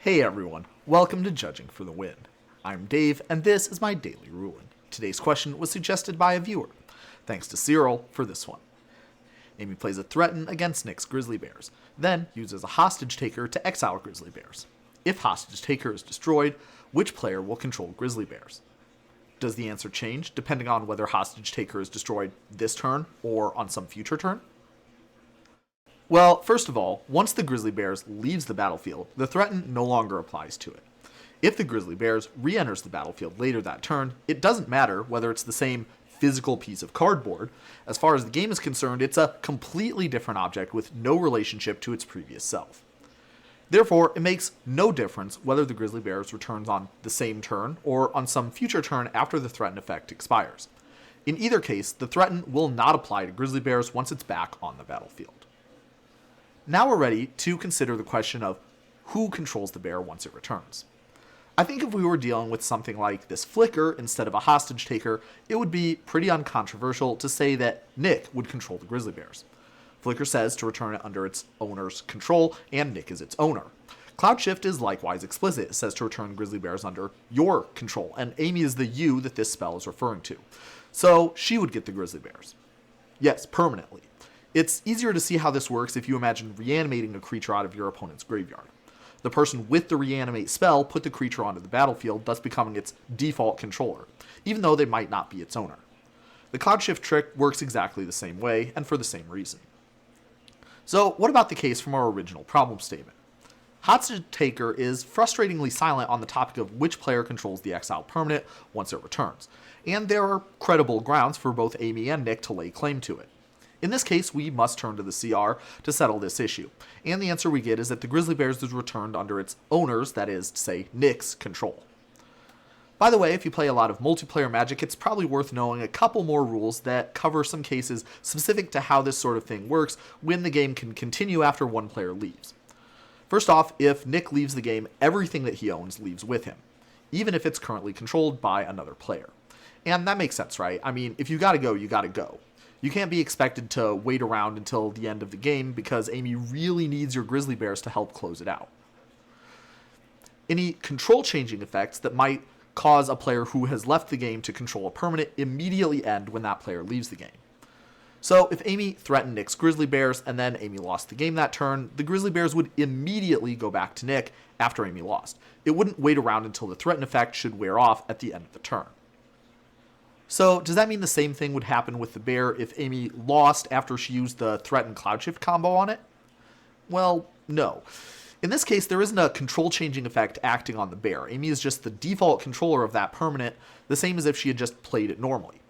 Hey everyone, welcome to Judging for the Win. I'm Dave, and this is my daily ruling. Today's question was suggested by a viewer. Thanks to Cyril for this one. Amy plays a threaten against Nick's Grizzly Bears, then uses a hostage taker to exile Grizzly Bears. If hostage taker is destroyed, which player will control Grizzly Bears? Does the answer change depending on whether hostage taker is destroyed this turn or on some future turn? Well, first of all, once the Grizzly Bears leaves the battlefield, the threaten no longer applies to it. If the Grizzly Bears re-enters the battlefield later that turn, it doesn't matter whether it's the same physical piece of cardboard. As far as the game is concerned, it's a completely different object with no relationship to its previous self. Therefore, it makes no difference whether the Grizzly Bears returns on the same turn or on some future turn after the threaten effect expires. In either case, the threaten will not apply to Grizzly Bears once it's back on the battlefield. Now we're ready to consider the question of who controls the bear once it returns. I think if we were dealing with something like this flicker instead of a hostage taker, it would be pretty uncontroversial to say that Nick would control the Grizzly Bears. Flicker says to return it under its owner's control, and Nick is its owner. Cloud Shift is likewise explicit. It says to return Grizzly Bears under your control, and Amy is the you that this spell is referring to. So she would get the Grizzly Bears. Yes, permanently. It's easier to see how this works if you imagine reanimating a creature out of your opponent's graveyard. The person with the reanimate spell put the creature onto the battlefield, thus becoming its default controller, even though they might not be its owner. The Cloud Shift trick works exactly the same way, and for the same reason. So what about the case from our original problem statement? Hostage Taker is frustratingly silent on the topic of which player controls the exiled permanent once it returns, and there are credible grounds for both Amy and Nick to lay claim to it. In this case, we must turn to the CR to settle this issue, and the answer we get is that the Grizzly Bears is returned under its owner's, that is to say, Nick's, control. By the way, if you play a lot of multiplayer Magic, it's probably worth knowing a couple more rules that cover some cases specific to how this sort of thing works when the game can continue after one player leaves. First off, if Nick leaves the game, everything that he owns leaves with him, even if it's currently controlled by another player. And that makes sense, right? I mean, if you gotta go, you gotta go. You can't be expected to wait around until the end of the game because Amy really needs your Grizzly Bears to help close it out. Any control changing effects that might cause a player who has left the game to control a permanent immediately end when that player leaves the game. So if Amy threatened Nick's Grizzly Bears and then Amy lost the game that turn, the Grizzly Bears would immediately go back to Nick after Amy lost. It wouldn't wait around until the threaten effect should wear off at the end of the turn. So does that mean the same thing would happen with the bear if Amy lost after she used the threaten Cloud Shift combo on it? Well, no. In this case, there isn't a control changing effect acting on the bear. Amy is just the default controller of that permanent, the same as if she had just played it normally.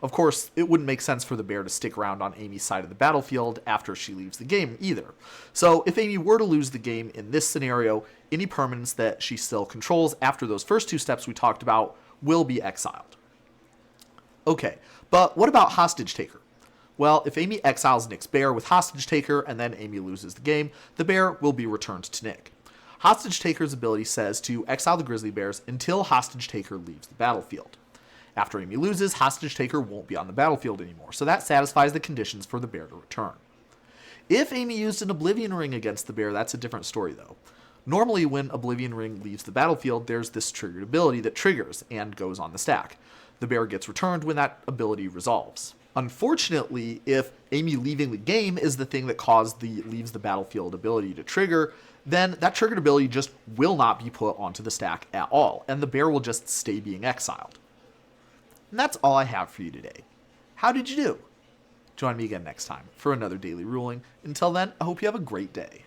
Of course, it wouldn't make sense for the bear to stick around on Amy's side of the battlefield after she leaves the game either. So if Amy were to lose the game in this scenario, any permanents that she still controls after those first two steps we talked about will be exiled. Okay, but what about Hostage Taker? Well, if Amy exiles Nick's bear with Hostage Taker and then Amy loses the game, the bear will be returned to Nick. Hostage Taker's ability says to exile the Grizzly Bears until Hostage Taker leaves the battlefield. After Amy loses, Hostage Taker won't be on the battlefield anymore, so that satisfies the conditions for the bear to return. If Amy used an Oblivion Ring against the bear, that's a different story though. Normally when Oblivion Ring leaves the battlefield, there's this triggered ability that triggers and goes on the stack. The bear gets returned when that ability resolves. Unfortunately, if Amy leaving the game is the thing that caused the leaves the battlefield ability to trigger, then that triggered ability just will not be put onto the stack at all, and the bear will just stay being exiled. And that's all I have for you today. How did you do? Join me again next time for another daily ruling. Until then, I hope you have a great day.